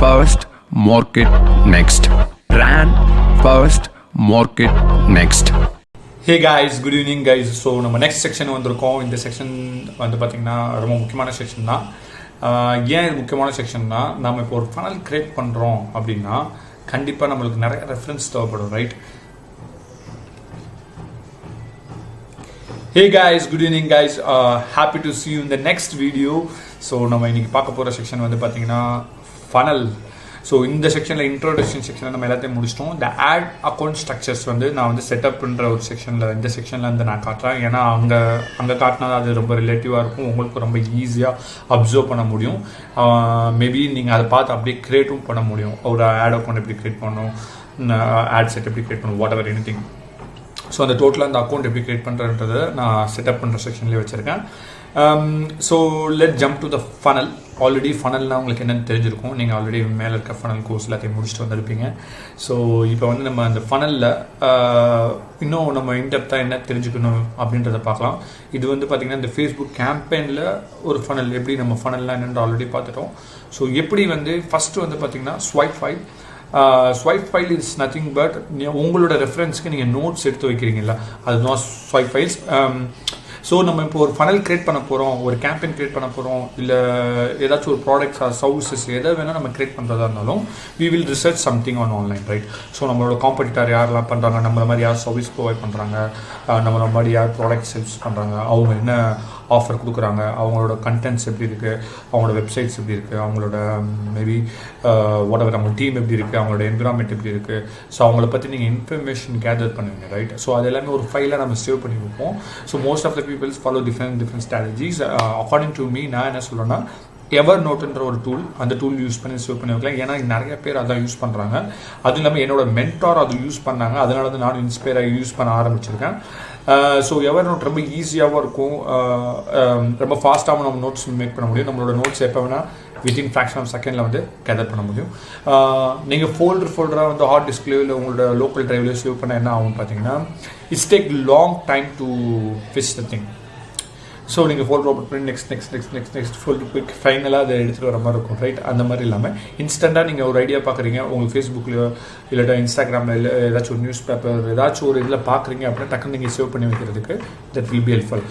first, market next. Brand first, market next. Hey guys, good evening guys. So நம்ம next section வந்திருக்கோம். இந்த section வந்து பார்த்திங்கன்னா ரொம்ப முக்கியமான செக்ஷன் தான். ஏன் இது முக்கியமான செக்ஷன்னா, நம்ம இப்போ ஒரு ஃபனல் கிரியேட் பண்ணுறோம் அப்படின்னா கண்டிப்பாக நம்மளுக்கு நிறைய ரெஃபரன்ஸ் தேவைப்படும், right? Hey guys, good evening guys. Happy to see you in the next video. So நம்ம இன்னைக்கு பார்க்க போகிற செக்ஷன் வந்து பார்த்தீங்கன்னா ஃபனல். ஸோ இந்த செக்ஷனில் இன்ட்ரோடக்ஷன் செக்ஷனில் நம்ம எல்லாத்தையும் முடிச்சிட்டோம். இந்த ஆட் அக்கௌண்ட் ஸ்ட்ரக்சர்ஸ் வந்து நான் வந்து செட்டப் பண்ணுற ஒரு செக்ஷனில் இந்த செக்ஷனில் வந்து நான் காட்டுறேன். ஏன்னா அங்கே காட்டினா அது ரொம்ப ரிலேட்டிவாக இருக்கும், உங்களுக்கு ரொம்ப ஈஸியாக அப்சர்வ் பண்ண முடியும். மேபி நீங்கள் அதை பார்த்து அப்படியே க்ரியேட்டும் பண்ண முடியும். ஒரு ஆட் அக்கௌண்ட் எப்படி க்ரியேட் பண்ணணும், ஆட் செட் எப்படி க்ரியேட் பண்ணணும், what ever any thing. So அந்த டோட்டலாக அந்த அக்கௌண்ட் எப்படி க்ரியேட் பண்ணுறன்றதை நான் செட்டப் பண்ணுற செக்ஷன்லேயே வச்சுருக்கேன். So let jump to the funnel. Already ஃபனல்னால் உங்களுக்கு என்னென்னு தெரிஞ்சிருக்கும். நீங்கள் ஆல்ரெடி மேலே இருக்க ஃபனல் கோர்ஸ் எல்லாத்தையும் முடிச்சுட்டு வந்திருப்பீங்க. ஸோ இப்போ வந்து நம்ம அந்த ஃபனலில் இன்னும் நம்ம இன்டெப்த்தாக என்ன தெரிஞ்சுக்கணும் அப்படின்றத பார்க்கலாம். இது வந்து பார்த்திங்கன்னா இந்த ஃபேஸ்புக் கேம்பெயினில் ஒரு ஃபனல், எப்படி நம்ம ஃபனல்லாம் என்னென்று ஆல்ரெடி பார்த்துட்டோம். ஸோ எப்படி வந்து ஃபஸ்ட்டு வந்து பார்த்திங்கன்னா swipe file is nothing but உங்களோட ரெஃபரன்ஸ்க்கு நீங்கள் நோட்ஸ் எடுத்து வைக்கிறீங்களா, அதுதான் ஸ்வைப் ஃபைல்ஸ். ஸோ நம்ம இப்போ ஒரு ஃபனல் கிரியேட் பண்ண போகிறோம், ஒரு கேம்பெயின் கிரியேட் பண்ண போகிறோம், இல்லை ஏதாச்சும் ஒரு ப்ராடக்ட்ஸ் சர்வீசஸ் எதை வேணால் நம்ம கிரியேட் பண்ணுறதா இருந்தாலும் we will research something on online, right? So நம்மளோட காம்படிட்டர் யாரெல்லாம் பண்ணுறாங்க, நம்மள மாதிரி யார் சர்வீஸ் ப்ரொவைட் பண்ணுறாங்க, நம்மள மாதிரி யார் ப்ராடக்ட் சேல்ஸ் பண்ணுறாங்க, அவங்க என்ன ஆஃபர் கொடுக்குறாங்க, அவங்களோட கண்டென்ட்ஸ் எப்படி இருக்குது, அவங்களோட வெப்சைட்ஸ் எப்படி இருக்குது, அவங்களோட மேபி வாட்எவர் அவங்க டீம் எப்படி இருக்குது, அவங்களோட என்விரான்மெண்ட் எப்படி இருக்குது. ஸோ அவங்கள பற்றி நீங்கள் இன்ஃபர்மேஷன் கேதர் பண்ணுவீங்க, ரைட்? ஸோ அது எல்லாமே ஒரு ஃபைலாக நம்ம சேவ் பண்ணி வைப்போம். So most of the peoples follow different strategies. According to me, நான் என்ன சொல்கிறேன்னா, எவர் நோட்டுன்ற ஒரு டூல், அந்த டூல் யூஸ் பண்ணி சேவ் பண்ணி வைக்கலாம். ஏன்னா நிறைய பேர் அதான் யூஸ் பண்ணுறாங்க. அதுவும் இல்லாமல் என்னோட மென்டார் அது யூஸ் பண்ணாங்க, அதனால தான் நானும் இன்ஸ்பயர் ஆகி யூஸ் பண்ண ஆரம்பிச்சிருக்கேன். ஸோ எவர் நோட் ரொம்ப ஈஸியாகவும் இருக்கும், ரொம்ப ஃபாஸ்ட்டாகவும் நம்ம நோட்ஸ் மேக் பண்ண முடியும். நம்மளோட நோட்ஸ் எப்போ வேணால் வித்தின் ஃப்ராக்ஷன் ஆஃப் செகண்டில் வந்து கேதர் பண்ண முடியும். நீங்கள் ஃபோல்டராக வந்து ஹார்ட் டிஸ்க்லேயோ இல்லை உங்களோட லோக்கல் ட்ரைவ்லேயோ சேவ் பண்ண என்ன ஆகும் பார்த்தீங்கன்னா, it's take long time to fish the thing. So நீங்கள் ஃபோல்டர் ஓப்பன் பண்ணி நெக்ஸ்ட் ஃபோல்டர் குயிக் ஃபைனலாக அதை எடுத்துகிட்டு வர மாதிரி இருக்கும், ரைட்? அந்த மாதிரி இல்லாமல் இன்ஸ்டண்ட்டாக நீங்கள் ஒரு ஐடியா பார்க்குறீங்க, உங்களுக்கு ஃபேஸ்புக்லையோ இல்லாட்டா இன்ஸ்டாகிராமில் இல்லை ஏதாச்சும் ஒரு நியூஸ் பேப்பர் ஏதாச்சும் ஒரு இதில் பார்க்குறீங்க அப்படின்னா டக்குன்னு நீங்கள் சேவ் பண்ணி வைக்கிறதுக்கு தட் வில் பி ஹெல்ப்ஃபுல்.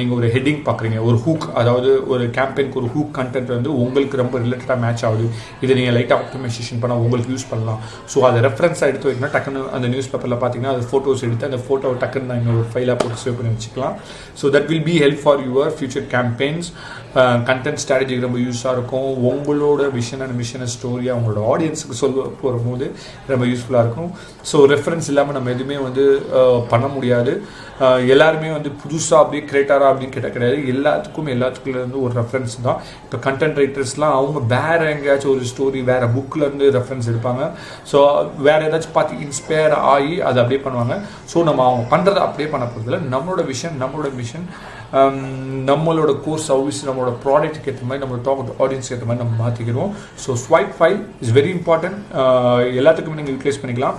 நீங்கள் ஒரு ஹெட்டிங் பார்க்குறீங்க, ஒரு ஹூக், அதாவது ஒரு கேம்பெயினுக்கு ஒரு ஹூக் கண்டென்ட் வந்து உங்களுக்கு ரொம்ப ரிலேட்டடாக மேட்ச் ஆகுது, இதை நீங்கள் லைட்டாக ஆப்டிமைசேஷன் பண்ணால் உங்களுக்கு யூஸ் பண்ணலாம். ஸோ அதை ரெஃபரன்ஸாக எடுத்து வைக்கணும். டக்குன்னு அந்த நியூஸ் பேப்பரில் பார்த்தீங்கன்னா அது ஃபோட்டோஸ் எடுத்து அந்த ஃபோட்டோவை டக்குன்னு நீங்கள் ஒரு ஃபைலாக போட்டு சேவ் பண்ணி வச்சுக்கலாம். So that will be help for your future campaigns. Content ஸ்ட்ராட்டஜிக்கு ரொம்ப யூஸாக இருக்கும். உங்களோட விஷன் அண்ட் மிஷனை ஸ்டோரியாக உங்களோட ஆடியன்ஸுக்கு சொல்ல போகும்போது ரொம்ப யூஸ்ஃபுல்லாக இருக்கும். ஸோ ரெஃபரன்ஸ் இல்லாமல் நம்ம எதுவுமே வந்து பண்ண முடியாது. எல்லாருமே வந்து புதுசாக அப்படியே கிரியேட்டராக அப்படின்னு கேட்டால் கிடையாது. எல்லாத்துக்குள்ளேருந்து ஒரு ரெஃபரன்ஸ் தான். இப்போ கண்டென்ட் ரைட்டர்ஸ்லாம் அவங்க வேறு எங்கேயாச்சும் ஒரு ஸ்டோரி வேறு புக்கிலேருந்து ரெஃபரன்ஸ் எடுப்பாங்க. ஸோ வேறு ஏதாச்சும் பார்த்து இன்ஸ்பயர் ஆகி அதை அப்படியே பண்ணுவாங்க. ஸோ நம்ம அவங்க பண்ணுறதை அப்படியே பண்ண போகிறதில்ல. நம்மளோட விஷன், நம்மளோட மிஷன், நம்மளோட கோர்ஸ் சர்வீஸ், நம்மளோட ப்ராடக்ட்டுக்கு ஏற்ற மாதிரி, நம்மளோட டார்கெட் ஆடியன்ஸ்க்கு ஏற்ற மாதிரி நம்ம மாற்றிக்கிறோம். So swipe file is very important. எல்லாத்துக்குமே நீங்கள் யூட்டிலைஸ் பண்ணிக்கலாம்.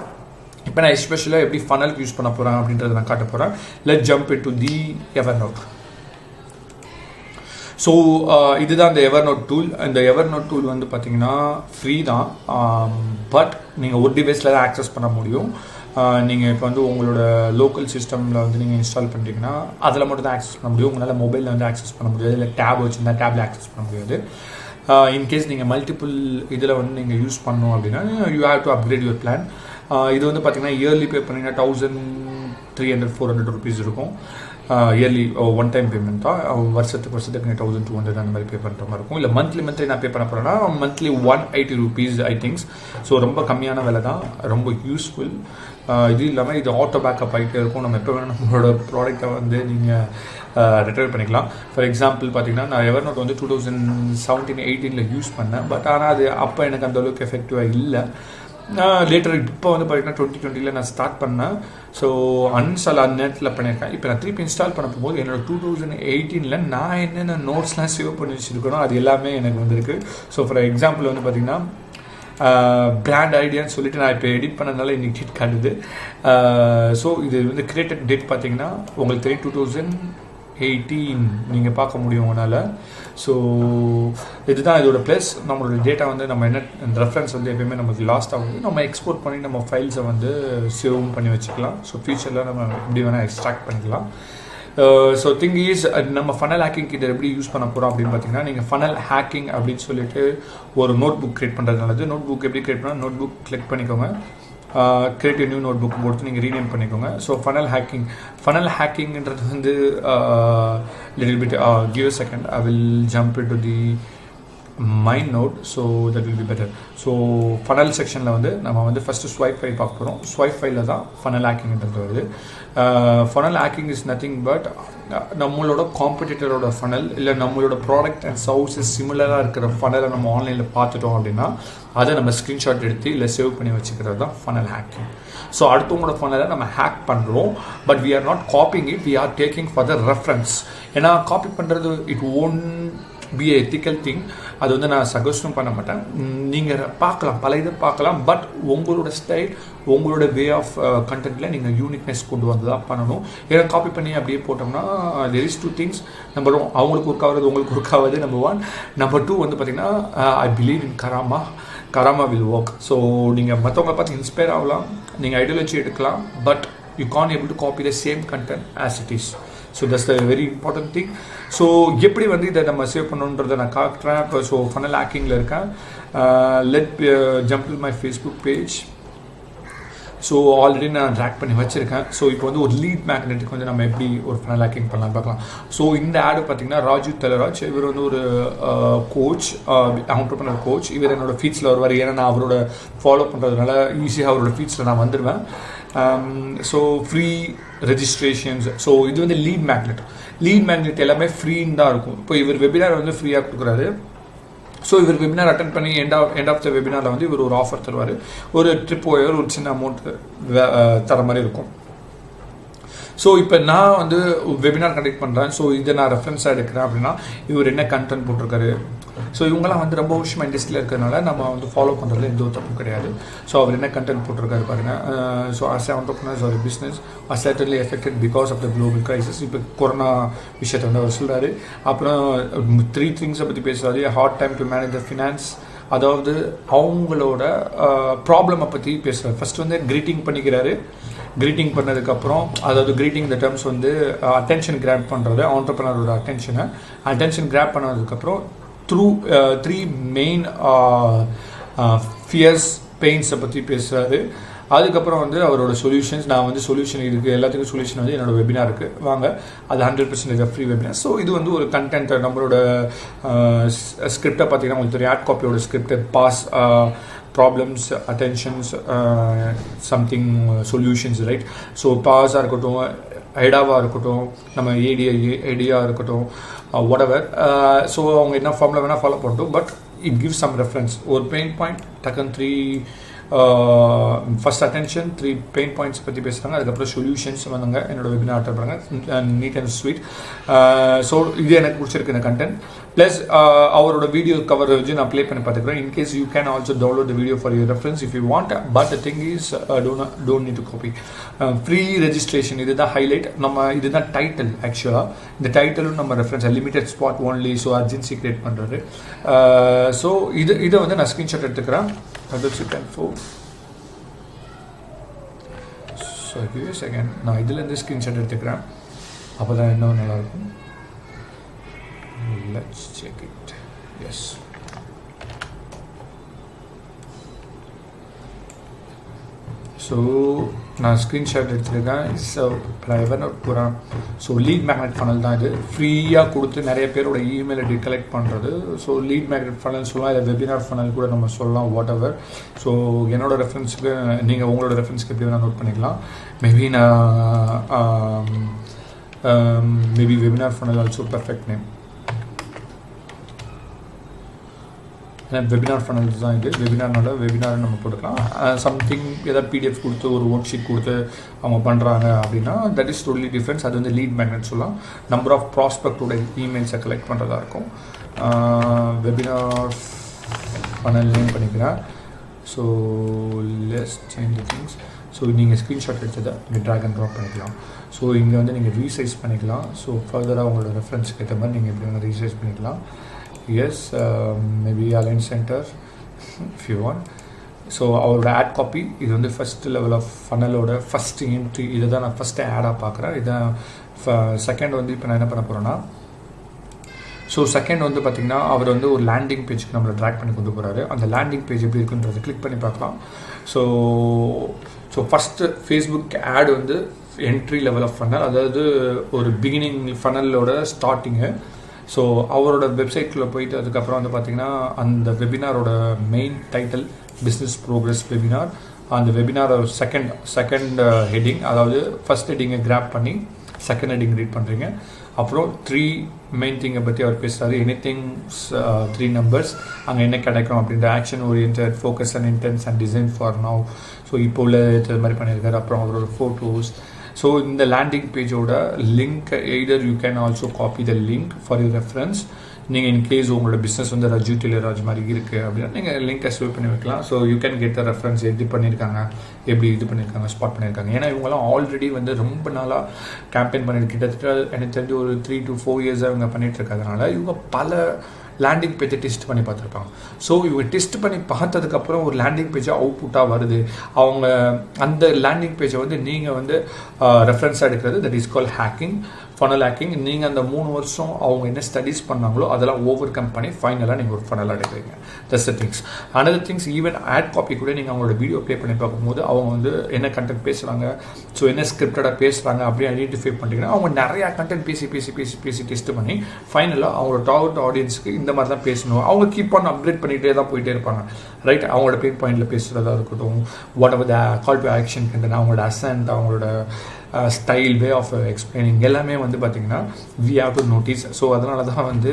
இப்போ நான் எஸ்பெஷலாக எப்படி ஃபனலுக்கு யூஸ் பண்ண போகிறேன் அப்படின்றத நான் காட்ட போகிறேன். Let jump into the Evernote. So இதுதான் இந்த எவர்நோட் டூல். இந்த எவர்நோட் டூல் வந்து பார்த்தீங்கன்னா ஃப்ரீ தான், பட் நீங்கள் ஒரு டிவைஸில் தான் ஆக்சஸ் பண்ண முடியும். நீங்கள் இப்போ வந்து உங்களோட லோக்கல் சிஸ்டமில் வந்து நீங்கள் இன்ஸ்டால் பண்ணுறீங்கன்னா அதில் மட்டும் தான் ஆக்சஸ் பண்ண முடியும். உங்களால் மொபைலில் வந்து ஆக்சஸ் பண்ண முடியாது, இல்லை டேப் வச்சுருந்தா டேப்பில் ஆக்சஸ் பண்ண முடியாது. இன்கேஸ் நீங்கள் மல்டிபிள் இதில் வந்து நீங்கள் யூஸ் பண்ணணும் அப்படின்னா you have to upgrade your plan. இது வந்து பார்த்தீங்கன்னா இயர்லி பே பண்ணிங்கன்னா 1300-400 ருபீஸ் இருக்கும். இயர்லி ஒன் டைம் பேமெண்ட் தான். வருஷத்துக்கு நீங்கள் 1200 அந்த மாதிரி பே பண்ணுற மாதிரி இருக்கும். இல்லை மந்த்லி நான் பே பண்ண போகிறேன்னா monthly 180 rupees I things. So ரொம்ப கம்மியான விலை தான், ரொம்ப யூஸ்ஃபுல். இது இல்லாமல் இது ஆட்டோ பேக்கப் ஆகிட்டே இருக்கும். நம்ம எப்போ வேணும் நம்மளோட ப்ராடக்டை வந்து நீங்கள் ரிட்ரைவ் பண்ணிக்கலாம். ஃபார் எக்ஸாம்பிள் பார்த்தீங்கன்னா, நான் எவர்நோட் வந்து 2017-18 யூஸ் பண்ணேன். பட் ஆனால் அது அப்போ எனக்கு அந்தளவுக்கு எஃபெக்டிவாக இல்லை. லேட்டர் இப்போ வந்து பார்த்தீங்கன்னா 2020 நான் ஸ்டார்ட் பண்ணேன். ஸோ அன்இன்ஸ்டால் நேரத்தில் பண்ணியிருக்கேன். இப்போ நான் திருப்பி இன்ஸ்டால் பண்ண போகும்போது என்னோட 2018 நான் என்னென்ன நோட்ஸ்லாம் சேவ் பண்ணி வச்சுருக்கணும் அது எல்லாமே எனக்கு வந்திருக்கு. ஸோ ஃபார் எக்ஸாம்பிள் வந்து பார்த்திங்கன்னா பிராண்ட் ஐடியான்னு சொல்லிட்டு நான் இப்போ எடிட் பண்ணதுனால இன்றைக்கி டேட் காட்டுது. ஸோ இது வந்து கிரியேட்டட் டேட் பார்த்தீங்கன்னா உங்களுக்கு தெரியும் 2018 18 நீங்கள் பார்க்க முடியும் உங்களால். ஸோ இதுதான் இதோட ப்ளஸ். நம்மளோட டேட்டா வந்து நம்ம என்ன ரெஃபரன்ஸ் வந்து எப்பயுமே நமக்கு லாஸ்ட் ஆகுது, நம்ம எக்ஸ்போர்ட் பண்ணி நம்ம ஃபைல்ஸை வந்து சேவும் பண்ணி வச்சுக்கலாம். ஸோ ஃபியூச்சரில் நம்ம எப்படி வேணால் எக்ஸ்ட்ராக்ட் பண்ணிக்கலாம். ஸோ திங் இஸ் நம்ம ஃபனல் ஹேக்கிங் இதை எப்படி யூஸ் பண்ண போகிறோம் அப்படின்னு பார்த்தீங்கன்னா, நீங்கள் ஃபனல் ஹேக்கிங் அப்படின்னு சொல்லிட்டு ஒரு நோட் புக் க்ரியேட் பண்ணுறது நல்லது. நோட் புக் எப்படி க்ரியேட் பண்ணால், நோட் புக் கிளிக் பண்ணிக்கோங்க, கிரியேட் நியூ நோட் புக் கொடுத்து நீங்கள் ரீநேம் பண்ணிக்கோங்க. ஸோ ஃபனல் ஹேக்கிங்ன்றது வந்து little bit give a second, I will jump in to the mind note, so that will be better. So funnel செக்ஷனில் வந்து நம்ம வந்து ஃபஸ்ட்டு ஸ்வைப் ஃபைல் பார்க்க போகிறோம். ஸ்வைப் ஃபைலில் தான் ஃபனல் ஹேக்கிங்ன்றது வருது. Funnel hacking is nothing but நம்மளோட காம்படிட்டரோட ஃபனல் இல்லை நம்மளோட ப்ராடக்ட் அண்ட் சர்வீசஸ் சிமிலராக இருக்கிற ஃபனலை நம்ம ஆன்லைனில் பார்த்துட்டோம் அப்படின்னா அதை நம்ம ஸ்க்ரீன்ஷாட் எடுத்து இல்லை சேவ் பண்ணி வச்சுக்கிறது தான் ஃபனல் ஹேக்கிங். ஸோ அடுத்தவங்களோட ஃபனலை நம்ம ஹேக் பண்ணுறோம், but we are not copying it, we are taking for the reference. ஏன்னா காப்பி பண்ணுறது it won't be a ethical thing. அது வந்து நான் சஜஸ்டும் பண்ண மாட்டேன். நீங்கள் பார்க்கலாம், பல இதை பார்க்கலாம், பட் உங்களோட ஸ்டைல், உங்களோட வே ஆஃப் கண்டென்ட்டில் நீங்கள் யூனிக்னஸ் கொண்டு வந்து தான் பண்ணணும். ஏன்னா காப்பி பண்ணி அப்படியே போட்டோம்னா there is two things. Number 1 அவங்களுக்கு ஒர்க் ஆகுறது, உங்களுக்கு ஒர்க் ஆகுது, நம்பர் 1. நம்பர் 2 வந்து பார்த்திங்கன்னா I believe in karma will work. So நீங்கள் மற்றவங்களை பார்த்து இன்ஸ்பயர் ஆகலாம், நீங்கள் ஐடியாலஜி எடுக்கலாம், but you can't able to copy the same content as it is. So that's the very important thing. So எப்படி வந்து இதை நம்ம சேவ் பண்ணணுன்றதை நான் காட்டுறேன். இப்போ ஸோ ஃபனல் ஹேக்கிங்கில் இருக்கேன். Let jump to my Facebook page. So already நான் ட்ராக் பண்ணி வச்சுருக்கேன். ஸோ இப்போ வந்து ஒரு லீட் மேக்னெட்டுக்கு வந்து நம்ம எப்படி ஒரு ஃபனல் ஹேக்கிங் பண்ணலாம் பார்க்கலாம். ஸோ இந்த ஆடு பார்த்தீங்கன்னா ராஜு தலராஜ், இவர் வந்து ஒரு கோச், ஆண்டர்ப்ரனர் கோச். இவர் என்னோட ஃபீட்ஸில் வருவார், ஏன்னா நான் அவரோட ஃபாலோ பண்ணுறதுனால ஈஸியாக அவரோட ஃபீட்ஸில் நான் வந்துடுவேன். So free registrations. ஸோ இது வந்து லீட் மேக்னெட் எல்லாமே ஃப்ரீன்னு தான் இருக்கும். இப்போ இவர் வெபினார் வந்து ஃப்ரீயாக கொடுக்குறாரு. ஸோ இவர் வெபினார் அட்டன் பண்ணி எண்ட் ஆஃப் த வெபினாரில் வந்து இவர் ஒரு ஆஃபர் தருவார். ஒரு ட்ரிப் போய் ஒரு சின்ன அமௌண்ட் தர மாதிரி இருக்கும். ஸோ இப்போ நான் வந்து வெபினார் கண்டக்ட் பண்ணுறேன். ஸோ இதை நான் ரெஃபரன்ஸாக எடுக்கிறேன் அப்படின்னா இவர் என்ன கண்டென்ட் போட்டிருக்காரு. ஸோ இவங்கெல்லாம் வந்து ரொம்ப வருஷமாக இண்டஸ்ட்ரியில் இருக்கிறதுனால நம்ம வந்து ஃபாலோ பண்ணுறதுல எந்த ஒரு தப்பும் கிடையாது. ஸோ அவர் என்ன கண்டென்ட் போட்டிருக்காரு பாருங்கள். ஸோ அஸ் ஆண்டர்ப்ரனர்ஸ் ஒரு business are certainly affected because of the global crisis. இப்போ கொரோனா விஷயத்தை வந்து அவர் சொல்கிறாரு. அப்புறம் 3 திங்ஸை பற்றி பேசுகிறாரு. Hard time to manage the finance, அதாவது அவங்களோட ப்ராப்ளமை பற்றி பேசுகிறார். ஃபஸ்ட் வந்து க்ரீட்டிங் பண்ணிக்கிறாரு. க்ரீட்டிங் பண்ணதுக்கப்புறம், அதாவது க்ரீட்டிங் த டேர்ம்ஸ் வந்து அட்டென்ஷன் கிராப் பண்ணுறது, ஆண்டர்ப்ரனரோட அட்டென்ஷன் கிராப் பண்ணதுக்கப்புறம் த்ரூ 3 மெயின் ஃபியர்ஸ், பெயின்ஸை பற்றி பேசுகிறாரு. அதுக்கப்புறம் வந்து அவரோட சொல்யூஷன்ஸ். நான் வந்து சொல்யூஷன் இருக்குது, எல்லாத்துக்கும் சொல்யூஷன் வந்து என்னோட வெபினார் இருக்குது, வாங்க. அது 100% ஃப்ரீ வெபினார். ஸோ இது வந்து ஒரு கண்டென்ட். நம்மளோட ஸ்கிரிப்டை பார்த்தீங்கன்னா உங்களுக்கு தெரியும், ஆட் காப்பியோட script, PAS, problems, attentions, something solutions, right. So பாஸாக இருக்கட்டும், ஐடாவாக இருக்கட்டும், நம்ம ஏடியாக இருக்கட்டும், whatever. ஸோ அவங்க என்ன ஃபார்மில் வேணால் ஃபாலோ பண்ணட்டும், but it gives some reference. ஒரு பெயின் பாயிண்ட் டக்குன்னு 3 ஃபர்ஸ்ட் அட்டென்ஷன், 3 பெயின் பாயிண்ட்ஸ் பற்றி பேசுகிறாங்க. அதுக்கப்புறம் சொல்யூஷன்ஸ் வந்தாங்க. என்னோட வெபினார் அட்டன் பண்ணுறாங்க, நீட் அண்ட் ஸ்வீட். ஸோ இது எனக்கு பிடிச்சிருக்கு இந்த கண்டென்ட். ப்ளஸ் அவரோட வீடியோ கவர் வச்சு நான் ப்ளே பண்ணி பார்த்துக்கிறேன். In case you can also download the video for your reference if you want. But the thing is don't need to copy. Free registration, இதுதான் ஹைலைட். நம்ம இதுதான் டைட்டில். ஆக்சுவலாக இந்த டைட்டிலும் நம்ம reference limited spot only. So urgency create பண்ணுறது. So இதை வந்து நான் ஸ்க்ரீன்ஷாட் எடுத்துக்கிறேன். That's it and 4. So give me a second. நான் இதிலேருந்து ஸ்க்ரீன்ஷாட் எடுத்துக்கிறேன், அப்போ தான் இன்னும் நல்லாயிருக்கும். Let's check it. Yes. So நான் ஸ்க்ரீன்ஷாட் எடுத்துருக்கேன். ஸோ ப்ரைவர் நோட் போகிறேன். ஸோ லீட் மேக்னெட் ஃபனல் தான் இது. ஃப்ரீயாக கொடுத்து நிறைய பேரோட இமெயில் ஐடி கலெக்ட் பண்ணுறது. ஸோ லீட் மேக்னெட் ஃபனல் சொல்லலாம், இல்லை வெபினார் ஃபனல் கூட நம்ம சொல்லலாம், வாட் எவர். ஸோ என்னோட ரெஃபரன்ஸுக்கு, நீங்கள் உங்களோட ரெஃபரன்ஸ்க்கு எப்படி வேணால் நோட் பண்ணிக்கலாம். Maybe maybe webinar funnel also perfect name. ஏன்னா வெபினார் ஃபனல்ஸ் தான் இது. வெபினார் நம்ம போட்டுக்கலாம். சம்திங் ஏதாவது பிடிஎஃப் கொடுத்து ஒரு ஒர்க் ஷீட் கொடுத்து அவங்க பண்ணுறாங்க அப்படின்னா தட் இஸ் டோட்டலி டிஃப்ரென்ஸ். அது வந்து லீட் மேக்னெட் சொல்லலாம். நம்பர் ஆஃப் ப்ராஸ்பெக்டோட இமெயில்ஸை கலெக்ட் பண்ணுறதா இருக்கும். வெபினார் ஃபனல் நேம் பண்ணிக்கிறேன். So less change the things. So நீங்கள் ஸ்க்ரீன்ஷாட் எடுத்ததை நீங்கள் ட்ராக் அண்ட் ட்ராப் பண்ணிக்கலாம். ஸோ இங்கே வந்து நீங்கள் ரீசைஸ் பண்ணிக்கலாம். ஸோ ஃபர்தராக உங்களோட ரெஃபரன்ஸ்க்கு ஏற்ற மாதிரி நீங்கள் எப்படி வேணால் ரீசைஸ் பண்ணிக்கலாம். Yes, maybe align centre if you want. So அவரோட ஆட் காப்பி இது வந்து ஃபஸ்ட் லெவல் ஆஃப் ஃபனலோட ஃபஸ்ட் என்ட்ரி. இதை தான் நான் ஃபஸ்ட்டு ஆடாக பார்க்குறேன். இதான் செகண்ட் வந்து இப்போ நான் என்ன பண்ண போகிறேன்னா, ஸோ செகண்ட் வந்து பார்த்திங்கன்னா அவர் வந்து ஒரு லேண்டிங் பேஜுக்கு நம்மளை ட்ராக் பண்ணி கொண்டு போகிறாரு. அந்த லேண்டிங் பேஜ் எப்படி இருக்குன்றதை கிளிக் பண்ணி பார்க்கலாம். ஸோ ஃபஸ்ட்டு ஃபேஸ்புக் ஆட் வந்து என்ட்ரி லெவல் ஆஃப் ஃபனல், அதாவது ஒரு பிகினிங் ஃபனலோட ஸ்டார்டிங்கு. ஸோ அவரோட வெப்சைட்குள்ளே போயிட்டு அதுக்கப்புறம் வந்து பார்த்திங்கன்னா அந்த வெபினாரோட main title business progress webinar. அந்த வெபினாரோட செகண்ட் ஹெட்டிங், அதாவது ஃபஸ்ட் ஹெட்டிங்கை கிராப் பண்ணி செகண்ட் ஹெட்டிங் ரீட் பண்ணுறீங்க. அப்புறம் 3 மெயின் திங்கை பற்றி அவர் பேசுகிறாரு. எனிதிங் 3 நம்பர்ஸ், அங்கே என்ன கிடைக்கும் அப்படின்ற action oriented, focus and intense and design for now. So இப்போ உள்ள இது மாதிரி பண்ணியிருக்காரு. அப்புறம் அவரோட ஃபோட்டோஸ். ஸோ இந்த லேண்டிங் பேஜோட link either you can also copy the link for your reference. நீங்கள் இன்கேஸ் உங்களோட பிஸ்னஸ் வந்து ரஜு டெய்லராஜ் மாதிரி இருக்குது அப்படின்னா நீங்கள் லிங்கை சேவ் பண்ணி வைக்கலாம். So you can get the reference எப்படி பண்ணியிருக்காங்க, எப்படி இது பண்ணியிருக்காங்க, ஸ்பாட் பண்ணியிருக்காங்க. ஏன்னா இவங்கெல்லாம் ஆல்ரெடி வந்து ரொம்ப நாளாக கேம்பெயின் பண்ணிட்டு கிட்டத்தட்ட எனக்கு தெரிஞ்சு ஒரு 3 to 4 years இவங்க பண்ணிகிட்டு இருக்கிறதுனால இவங்க பல லேண்டிங் பேஜை டெஸ்ட் பண்ணி பார்த்துருப்பாங்க. ஸோ இவங்க டெஸ்ட் பண்ணி பார்த்ததுக்கப்புறம் ஒரு லேண்டிங் பேஜை அவுட்புட்டாக வருது. அவங்க அந்த லேண்டிங் பேஜை வந்து நீங்கள் வந்து ரெஃபரன்ஸாக எடுக்கிறது, that is call hacking, funnel hacking. நீங்கள் அந்த 3 வருஷம் அவங்க என்ன ஸ்டடீஸ் பண்ணாங்களோ அதெல்லாம் ஓவர் கம் பண்ணி ஃபைனலாக நீங்கள் ஒரு ஃபனலாக எடுக்கிறீங்க. That's the things. Another things, even ad copy கூட நீங்கள் அவங்களோட வீடியோ ப்ளே பண்ணி பார்க்கும்போது அவங்க வந்து என்ன கண்டென்ட் பேசுகிறாங்க, ஸோ என்ன ஸ்கிரிப்டடாக பேசுகிறாங்க அப்படின்னு ஐடென்டிஃபை பண்ணிட்டீங்கன்னா அவங்க நிறையா கண்டென்ட் பேசி டெஸ்ட் பண்ணி ஃபைனலாக அவங்களோட டார்கெட் ஆடியன்ஸுக்கு இந்த மாதிரி தான் பேசணும். அவங்க கீப் ஆன் அப்கிரேட் பண்ணிகிட்டே தான் போயிட்டே இருப்பாங்க. ரைட், அவங்களோட பெயின் பாயிண்டில் பேசுகிறதா இருக்கட்டும், what ever the call to action content, அவங்களோட அசன்ட், அவங்களோட ஸ்டைல், வே ஆஃப் எக்ஸ்பிளைனிங் எல்லாமே வந்து பார்த்திங்கன்னா we have to notice. So அதனால தான் வந்து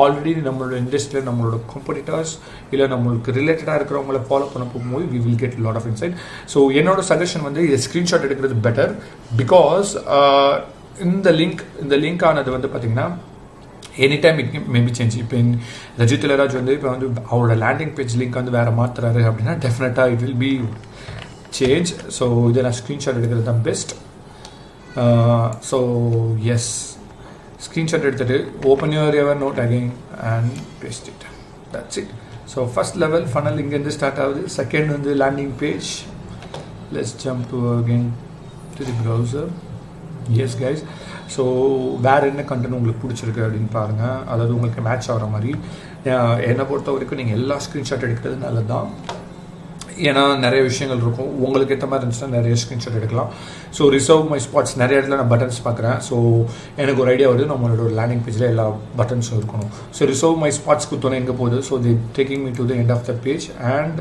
ஆல்ரெடி நம்மளோட இண்டஸ்ட்ரியில் நம்மளோட காம்படிட்டர்ஸ் இல்லை நம்மளுக்கு ரிலேட்டடாக இருக்கிறவங்கள ஃபாலோ பண்ண போகும்போது we will get lot of insight. So என்னோட சஜஷன் வந்து இதை ஸ்க்ரீன்ஷாட் எடுக்கிறது பெட்டர். பிகாஸ் இந்த லிங்க் ஆனது வந்து பார்த்திங்கன்னா any time it maybe change. இப்போ ரஜு டெய்லராஜ் வந்து இப்போ வந்து அவரோட லேண்டிங் பேஜ் லிங்க் வந்து வேறு மாற்றுறாரு அப்படின்னா டெஃபினட்டாக it will be change. So இதை நான் ஸ்க்ரீன்ஷாட் எடுக்கிறது தான் பெஸ்ட். ஸோ எஸ், ஸ்க்ரீன்ஷாட் எடுத்துகிட்டு open your Evernote again and paste it. That's it. So first level funnel இங்கேருந்து ஸ்டார்ட் ஆகுது. செகண்ட் வந்து landing page. Let's jump to again to the browser. Yes guys, so வேறு என்ன content உங்களுக்கு பிடிச்சிருக்கு அப்படின்னு பாருங்கள். அதாவது உங்களுக்கு மேட்ச் ஆகிற மாதிரி. என்னை பொறுத்த வரைக்கும் நீங்கள் எல்லா ஸ்க்ரீன்ஷாட் எடுக்கிறது நல்லது தான். ஏன்னா நிறைய விஷயங்கள் இருக்கும், உங்களுக்கு ஏற்ற மாதிரி இருந்துச்சுன்னா நிறைய ஸ்க்ரீன்ஷாட் எடுக்கலாம். ஸோ ரிசர்வ் மை ஸ்பாட்ஸ் நிறைய இடத்துல நான் பட்டன்ஸ் பார்க்குறேன். ஸோ எனக்கு ஒரு ஐடியா வருது, நம்மளோட ஒரு லேண்டிங் பேஜில் எல்லா பட்டன்ஸும் இருக்கணும். ஸோ ரிசர்வ் மை ஸ்பாட்ஸ் குத்தோன்னே எங்கே போகுது, so the taking me to the end of the page and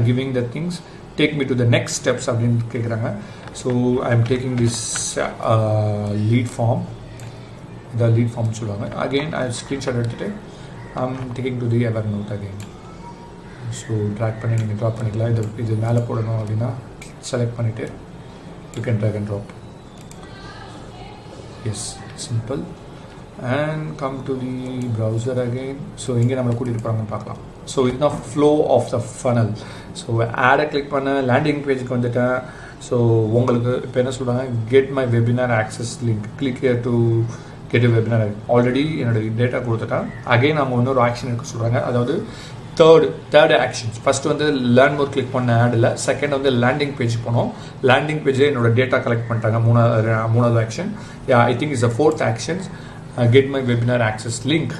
giving the things take me to the next steps அப்படின்னு கேட்குறாங்க. So I am taking this lead form, இந்த lead form சொல்லுவாங்க. Again I screenshot எடுத்துகிட்டு I am taking to the Evernote again. So drag பண்ணி நீங்கள் drop பண்ணிக்கலாம். இது மேலே போடணும் அப்படின்னா செலக்ட் பண்ணிவிட்டு you can drag and drop. Yes, simple. And come to the browser again. So இங்கே நம்மளை கூட்டிகிட்டு போகிறாங்கன்னு பார்க்கலாம். ஸோ இதுதான் flow of the funnel. So ஆடை கிளிக் பண்ண லேண்டிங் பேஜுக்கு வந்துட்டேன். ஸோ உங்களுக்கு இப்போ என்ன சொல்கிறாங்க, get my webinar access link, click here to get you webinar. Already என்னோடய டேட்டா கொடுத்துட்டேன். அகெயின் அவங்க இன்னொரு ஆக்ஷன் எடுக்க சொல்கிறாங்க. அதாவது தேர்ட் ஆக்ஷன்ஸ். ஃபஸ்ட்டு வந்து லேர்ன் மோர் கிளிக் பண்ண ஆடில், செகண்ட் வந்து லேண்டிங் பேஜ் போனோம். லேண்டிங் பேஜில் என்னோட டேட்டா கலெக்ட் பண்ணிட்டாங்க. மூணாவது action. I think is the fourth actions. Get my webinar access link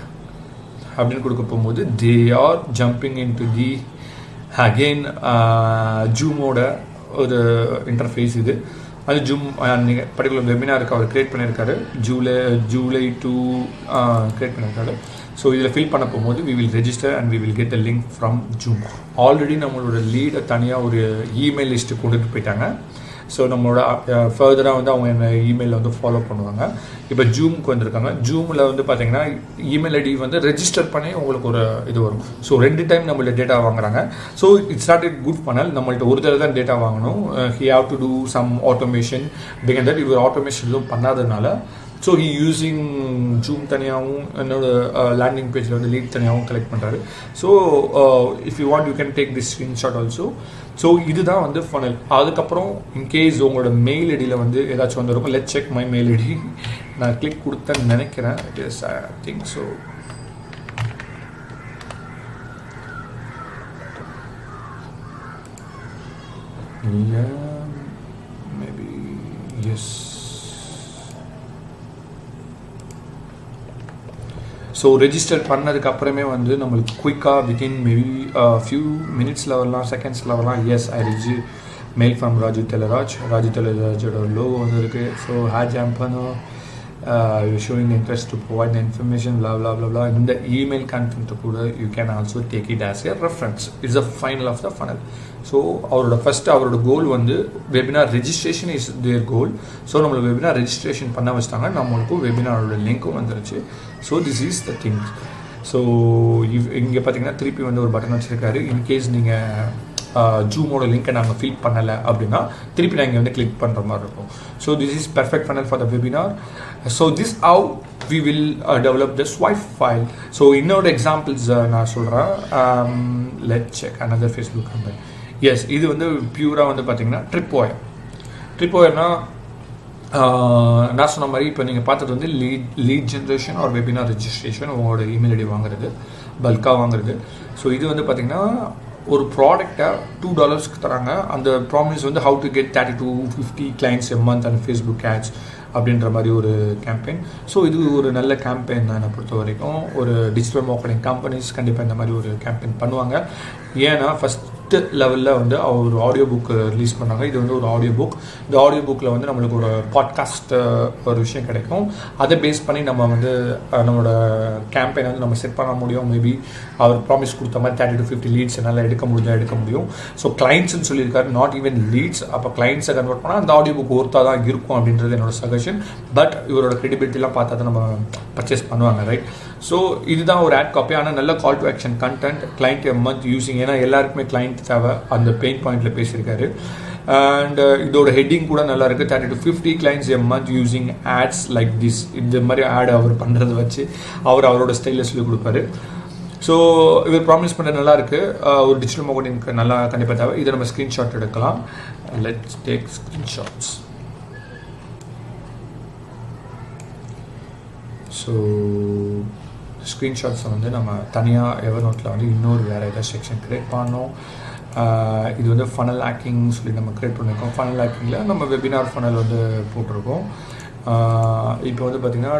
அப்படின்னு கொடுக்க போகும்போது they are jumping in to the again ஜூமோட ஒரு இன்டர்ஃபேஸ் இது. அது ஜூம் நீங்கள் பர்டிகுலர் வெபினாருக்கு அவர் க்ரியேட் பண்ணியிருக்காரு. ஜூலை 2 க்ரியேட் பண்ணியிருக்காரு. ஸோ இதில் ஃபில் பண்ண போகும்போது we will register and we will get the link from Zoom. Already நம்மளோட லீடை தனியாக ஒரு இமெயில் லிஸ்ட்டு கொண்டுட்டு போயிட்டாங்க. ஸோ நம்மளோட ஃபர்தராக வந்து அவங்க என்ன இமெயிலில் வந்து ஃபாலோ பண்ணுவாங்க. இப்போ ஜூமுக்கு வந்திருக்காங்க. ஜூமில் வந்து பார்த்தீங்கன்னா இமெயில் ஐடி வந்து ரெஜிஸ்டர் பண்ணி உங்களுக்கு ஒரு இது வரும். ஸோ 2 டைம் நம்மள்ட்ட டேட்டா வாங்குறாங்க. So it's not it good பண்ணல். நம்மள்ட்ட ஒரு தடவை தான் டேட்டா வாங்கணும். He have to do some automation. Because that இவர் ஆட்டோமேஷன் எதுவும் பண்ணாததுனால ஸோ ஹி யூஸிங் ஜூம் தனியாகவும் என்னோட லேண்டிங் பேஜில் வந்து லீட் தனியாகவும் கலெக்ட் பண்ணுறாரு. So if you want you can take this screenshot also. So இதுதான் வந்து ஃபனல். அதுக்கப்புறம் இன்கேஸ் உங்களோட மெயில் ஐடியில் வந்து ஏதாச்சும் வந்துருக்கும். Let check my mail ID. நான் கிளிக் கொடுத்தேன்னு நினைக்கிறேன். It is I think so. Yeah, maybe yes. So register பண்ணதுக்கு அப்புறமே வந்து நம்மளுக்கு குயிக்காக வித்தின் மேபி ஃபியூ மினிட்ஸில் வரலாம், செகண்ட்ஸில் வரலாம். எஸ் ஐ ரிஜி மெயில் ஃப்ரம் ராஜு தெலராஜோட லோகோ வந்து இருக்குது. ஸோ ஹேட் ஜாம் பண்ணோம் showing interest to provide information blah. இந்த இமெயில் கண்டென்ட் கூட you can also take it as a reference. It's a final of the funnel. So அவரோட கோல் வந்து webinar registration is their goal. So நம்மளுக்கு webinar registration பண்ண வச்சிட்டாங்க, நம்மளுக்கும் வெபினாரோட லிங்க்கும் வந்துருச்சு. So this is the things. So இங்கே பார்த்தீங்கன்னா திருப்பி வந்து ஒரு பட்டன் வச்சுருக்காரு. இன்கேஸ் நீங்கள் ஜூமோட லிங்க்கை நாங்கள் ஃபில் பண்ணலை அப்படின்னா திருப்பி நான் இங்கே வந்து கிளிக் பண்ணுற மாதிரி இருக்கும். So this is perfect funnel for the webinar. So this how we will develop the swipe file. So இன்னொரு எக்ஸாம்பிள்ஸ் நான் சொல்கிறேன். let's check another Facebook campaign. Yes, இது வந்து பியூராக வந்து பார்த்தீங்கன்னா ட்ரிப்ஒயர்னா நான் சொன்ன மாதிரி இப்போ நீங்கள் பார்த்தது வந்து லீட் ஜென்ரேஷன் ஒரு வெபினார் ரெஜிஸ்ட்ரேஷன், உங்களோட இமெயில் ஐடி வாங்குறது, பல்காக வாங்குறது. ஸோ இது வந்து பார்த்தீங்கன்னா ஒரு ப்ராடக்டை $2 தராங்க. அந்த ப்ராமிஸ் வந்து how to get 30 to 50 clients a month and Facebook ads அப்படின்ற மாதிரி ஒரு கேம்பெயின். ஸோ இது ஒரு நல்ல கேம்பெயின் தான். என்னை பொறுத்த வரைக்கும் ஒரு டிஜிட்டல் மார்க்கெட்டிங் கம்பெனிஸ் கண்டிப்பாக இந்த மாதிரி ஒரு கேம்பெயின் பண்ணுவாங்க. ஏன்னா ஃபஸ்ட்டு லெவலில் வந்து ஒரு ஆடியோ புக் ரிலீஸ் பண்ணாங்க. இது வந்து ஒரு ஆடியோ புக். இந்த ஆடியோ புக்கில் வந்து நம்மளுக்கு ஒரு பாட்காஸ்ட் ஒரு விஷயம் கிடைக்கும். அதை பேஸ் பண்ணி நம்ம வந்து நம்மளோட கேம்பெயினை வந்து நம்ம செட் பண்ண முடியும். மேபி அவர் ப்ராமிஸ் கொடுத்த மாதிரி 30 to 50 லீட்ஸ் என்னால் எடுக்க முடியும். ஸோ கிளைண்ட்ஸ்ன்னு சொல்லியிருக்காரு, நாட் ஈவன் லீட்ஸ். அப்போ கிளைண்ட்ஸை கன்வெர்ட் பண்ணால் அந்த ஆடியோ புக் ஒர்த்தாக தான் இருக்கும் அப்படின்றது என்னோட சஜஷன். பட் இவரோட கிரெடிபிலிட்டிலாம் பார்த்தா தான் நம்ம பர்ச்சேஸ் பண்ணுவாங்க, ரைட்? ஸோ இதுதான் ஒரு ஆட் காப்பி. ஆனால் நல்ல call to action content, client a month using. ஏன்னா எல்லாருக்குமே கிளைண்ட் தேவை, அந்த பெயின் பாயிண்டில் பேசியிருக்காரு. அண்ட் இதோட ஹெட்டிங் கூட நல்லா இருக்குது. 30 to 50 clients a month using ads like this. இந்த மாதிரி ஆட் அவர் பண்ணுறதை வச்சு அவரோட ஸ்டைலில் சொல்லி கொடுப்பாரு. ஸோ இவர் ப்ராமிஸ் பண்ண நல்லா இருக்குது. ஒரு டிஜிட்டல் மார்க்கெட்டிங்க்கு நல்லா கண்டிப்பாக தேவை. இதை நம்ம ஸ்க்ரீன்ஷாட் எடுக்கலாம். Let's take screenshots. ஸோ ஸ்க்ரீன்ஷாட்ஸை வந்து நம்ம தனியாக எவர்நோட்டில் வந்து இன்னொரு வேறு ஏதாவது செக்ஷன் க்ரியேட் பண்ணோம். இது வந்து ஃபனல் ஹேக்கிங் சொல்லி நம்ம க்ரியேட் பண்ணியிருக்கோம். ஃபனல் ஹேக்கிங்கில் நம்ம வெபினார் ஃபனல் வந்து போட்டிருக்கோம். இப்போ வந்து பார்த்திங்கன்னா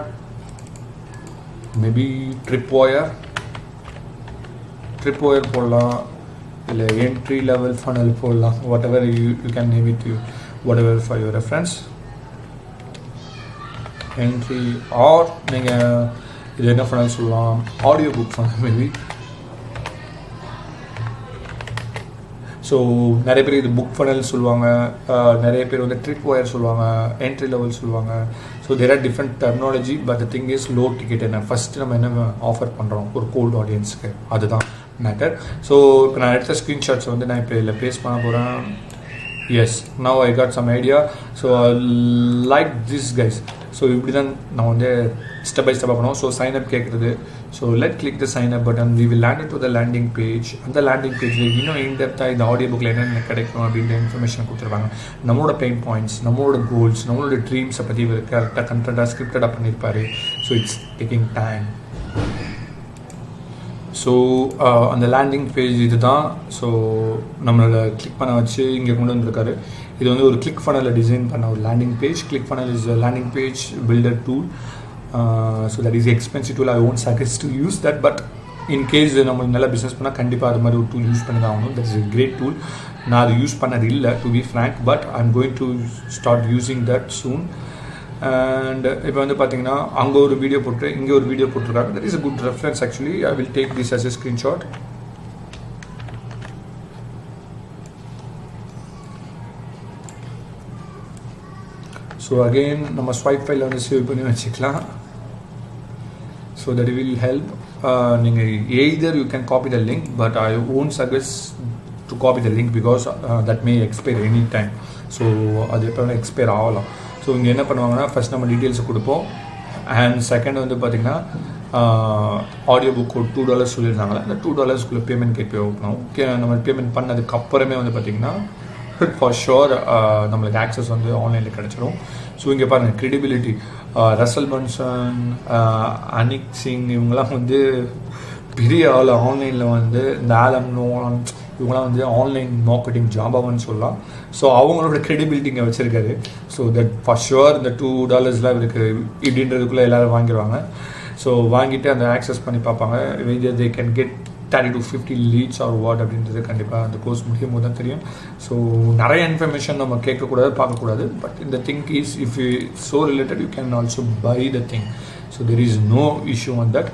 மேபி ட்ரிப்ஒயர் போடலாம், இல்லை என்ட்ரி லெவல் ஃபனல் போடலாம். Whatever you can name it, whatever for your reference. Entry or நீங்கள் இது என்ன ஃபனல் சொல்லலாம், audio book funnel maybe. So நிறைய பேர் இது புக் ஃபனல் சொல்லுவாங்க, நிறைய பேர் வந்து ட்ரிப்ஒயர் சொல்லுவாங்க, என்ட்ரி லெவல் சொல்லுவாங்க. So there are different terminology. But the thing is low ticket. என்ன ஃபஸ்ட்டு நம்ம என்ன ஆஃபர் பண்ணுறோம் ஒரு கோல்டு ஆடியன்ஸுக்கு, அதுதான் மேட்டர். ஸோ இப்போ நான் எடுத்த ஸ்க்ரீன்ஷாட்ஸ் வந்து நான் இப்போ இதில் பேஸ்ட் பண்ண போகிறேன். Yes, now I got some idea. So like this guys. So இப்படி தான் நான் வந்து ஸ்டெப் பை ஸ்டெப்பாக பண்ணுவோம். ஸோ சைன் அப் கேட்குறது. So let click the sign up button. We will land to the landing page. அந்த லேண்டிங் பேஜில் இன்னும் இன்டெப்த்தாக இந்த ஆடியோ புக்கில் என்னென்ன கிடைக்கும் அப்படின்ற இன்ஃபர்மேஷன் கொடுத்துருப்பாங்க. நம்மளோட பெயின் பாயிண்ட்ஸ், நம்மளோட கோல்ஸ், நம்மளோட ட்ரீம்ஸை பற்றி இவர் கரெக்டாக கண்டென்ட்டாக ஸ்கிரிப்டடாக பண்ணியிருப்பார். So it's taking time. So அந்த லேண்டிங் பேஜ் இது தான். ஸோ நம்மளோட கிளிக் பண்ண வச்சு இங்கே கொண்டு வந்திருக்காரு. இது வந்து ஒரு கிளிக் ஃபனலில் டிசைன் பண்ண ஒரு landing page. Click funnel is landing page builder tool. So that is expensive tool. I won't suggest to use that. But in case நம்மளுக்கு நல்லா பிஸ்னஸ் பண்ணால் கண்டிப்பாக அது மாதிரி ஒரு டூல் யூஸ் பண்ணி தான் ஆகணும். That is a great tool. நான் அது யூஸ் பண்ணது இல்லை to be frank. But I am going to start using that soon. And இப்போ வந்து பார்த்தீங்கன்னா அங்கே ஒரு வீடியோ போட்டு இங்கே ஒரு வீடியோ போட்டிருக்காங்க. That is a good reference actually. I will take this as a screenshot. So again நம்ம ஸ்வைப் ஃபைலில் வந்து சேவ் பண்ணி வச்சுக்கலாம். So that will help. நீங்கள் either you can copy the link, but I won't suggest to copy the link because that may expire any time. So அது எப்போ வேணால் expire ஆகலாம். ஸோ இங்கே என்ன பண்ணுவாங்கன்னா ஃபஸ்ட் நம்ம டீட்டெயில்ஸை கொடுப்போம். அண்ட் செகண்ட் வந்து பார்த்தீங்கன்னா ஆடியோ புக் ஒரு $2 சொல்லியிருந்தாங்களே, அந்த $2 பேமெண்ட் கேட்வே ஓப்பன் ஆகும். ஓகே, நம்ம பேமெண்ட் பண்ணதுக்கு அப்புறமே வந்து பார்த்தீங்கன்னா ஃபார் ஷோர் நம்மளுக்கு ஆக்சஸ் வந்து ஆன்லைனில் கிடச்சிரும். ஸோ இங்கே பாருங்கள் கிரெடிபிலிட்டி, ரசல் பன்சன், அனிக் சிங் இவங்கெல்லாம் வந்து பெரிய ஆள் ஆன்லைனில் வந்து இந்த ஆலம் நோன் இவங்களாம் வந்து ஆன்லைன் மார்க்கெட்டிங் ஜாபான்னு சொல்லலாம். ஸோ அவங்களோட கிரெடிபிலிட்டி இங்கே வச்சுருக்காரு. ஸோ தட் ஃபார் ஷுவர் இந்த $2 இருக்குது இப்படின்றதுக்குள்ளே எல்லோரும் வாங்கிடுவாங்க. ஸோ வாங்கிட்டு அந்த ஆக்சஸ் பண்ணி பார்ப்பாங்க, they can get 30 to 50 leads or what அப்படின்றது கண்டிப்பாக அந்த கோர்ஸ் முடியும் போது தான் தெரியும். ஸோ நிறைய இன்ஃபர்மேஷன் நம்ம கேட்கக்கூடாது, பார்க்கக்கூடாது. பட் இந்த thing is if you so related you can also buy the thing. So there is no issue on that.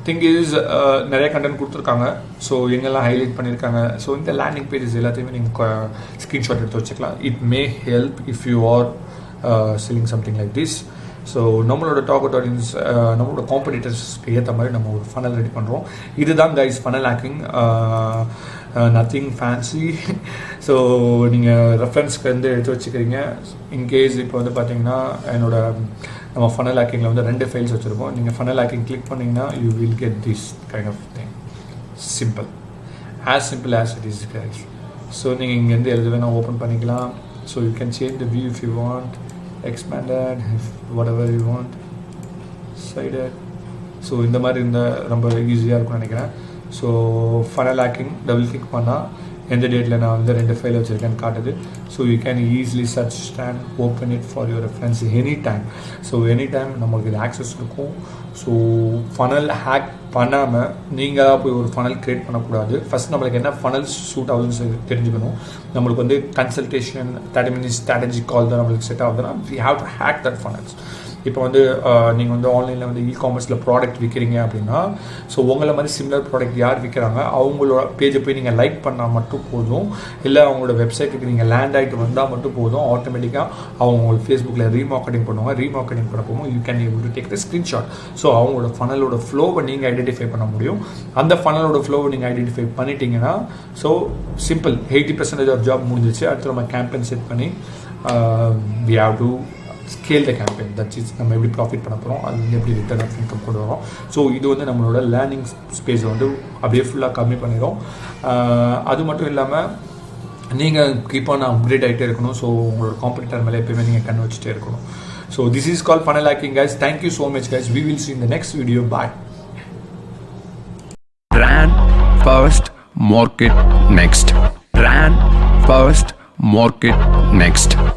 Thing is நிறைய கண்டென்ட் கொடுத்துருக்காங்க. ஸோ எங்கெல்லாம் ஹைலைட் பண்ணியிருக்காங்க. ஸோ இந்த லேண்டிங் பேஜஸ் எல்லாத்தையுமே நீங்கள் ஸ்க்ரீன்ஷாட் எடுத்து வச்சுக்கலாம். It may help if you are selling something like this. So நம்மளோட டார்கெட் ஆடியன்ஸ், நம்மளோட காம்படிட்டர்ஸ்க்கு ஏற்ற மாதிரி நம்ம ஒரு ஃபனல் ரெடி பண்ணுறோம். இதுதான் guys funnel hacking, nothing fancy. So நீங்கள் ரெஃபரன்ஸ்க்கு வந்து எடுத்து வச்சுக்கிறீங்க. இன்கேஸ் இப்போ வந்து பார்த்தீங்கன்னா நம்ம ஃபனல் ஹேக்கிங்கில் வந்து 2 ஃபைல்ஸ் வச்சுருக்கோம். நீங்கள் ஃபனல் ஹேக்கிங் கிளிக் பண்ணிங்கன்னா you will get this kind of thing. Simple as it is guys. So நீங்கள் இங்கேருந்து எழுத வேணால் ஓப்பன் பண்ணிக்கலாம். So you can change the view if you want, expanded, whatever you want, sided. So இந்த மாதிரி ரொம்ப ஈஸியாக இருக்கும்னு நினைக்கிறேன். So funnel hacking double click பண்ணால் எந்த டேட்டில் நான் வந்து 2 ஃபைல் வச்சுருக்கேன்னு காட்டுது. So you can easily search and open it for your reference any time. So any time நம்மளுக்கு இது ஆக்சஸ் இருக்கும். ஸோ ஃபனல் ஹேக் பண்ணாமல் நீங்களாக போய் ஒரு ஃபனல் க்ரியேட் பண்ணக்கூடாது. ஃபஸ்ட் நம்மளுக்கு என்ன ஃபனல் சூட் ஆகுதுன்னு தெரிஞ்சுக்கணும். நம்மளுக்கு வந்து கன்சல்டேஷன் 30 minutes ஸ்ட்ராட்டஜி கால் தான் நம்மளுக்கு செட் ஆகுதுன்னா we have to hack that funnels. இப்போ வந்து நீங்கள் வந்து ஆன்லைனில் வந்து இ-காமர்ஸில் ப்ராடக்ட் விற்கிறீங்க அப்படின்னா, ஸோ உங்களை மாதிரி சிமிலர் ப்ராடக்ட் யார் விற்கிறாங்க அவங்களோட பேஜை போய் நீங்கள் லைக் பண்ணால் மட்டும் போதும், இல்லை அவங்களோட வெப்சைட்டுக்கு நீங்கள் லேண்ட் ஆகிட்டு வந்தால் மட்டும் போதும். ஆட்டோமேட்டிக்காக அவங்க உங்களுக்கு ஃபேஸ்புக்கில் ரீமார்க்கெட்டிங் பண்ணுவாங்க. ரீமார்க்கெட்டிங் பண்ண போகும் you can able to take the screenshot. So அவங்களோட ஃபனலோட ஃப்ளோவை நீங்கள் ஐடென்டிஃபை பண்ண முடியும். அந்த ஃபனலோட ஃப்ளோவை நீங்கள் ஐடென்டிஃபை பண்ணிட்டீங்கன்னா ஸோ சிம்பிள் 80% ஆஃப் ஜாப் முடிஞ்சிச்சு. அடுத்து நம்ம கேம்பெயின் செட் பண்ணி we have to scale the campaign. That is நம்ம எப்படி ப்ராஃபிட் பண்ண போகிறோம், அது வந்து எப்படி ரிட்டர்ன் ஆஃப் இன்கம் கொண்டு வரோம். ஸோ இது வந்து நம்மளோட லேர்னிங் ஸ்பேஸை வந்து அப்படியே ஃபுல்லாக கம்மி பண்ணிடும். அது மட்டும் இல்லாமல் நீங்கள் கீப் ஆன் அப்கிரேட் ஆகிட்டே இருக்கணும். ஸோ உங்களோட காம்படிட்டர் மேலே எப்பயுமே நீங்கள் கண் வச்சுட்டே இருக்கணும். So this is call funnel hacking guys. Thank you so much guys. We will see in the next video. Bye. Brand first, market next. Brand first, market next.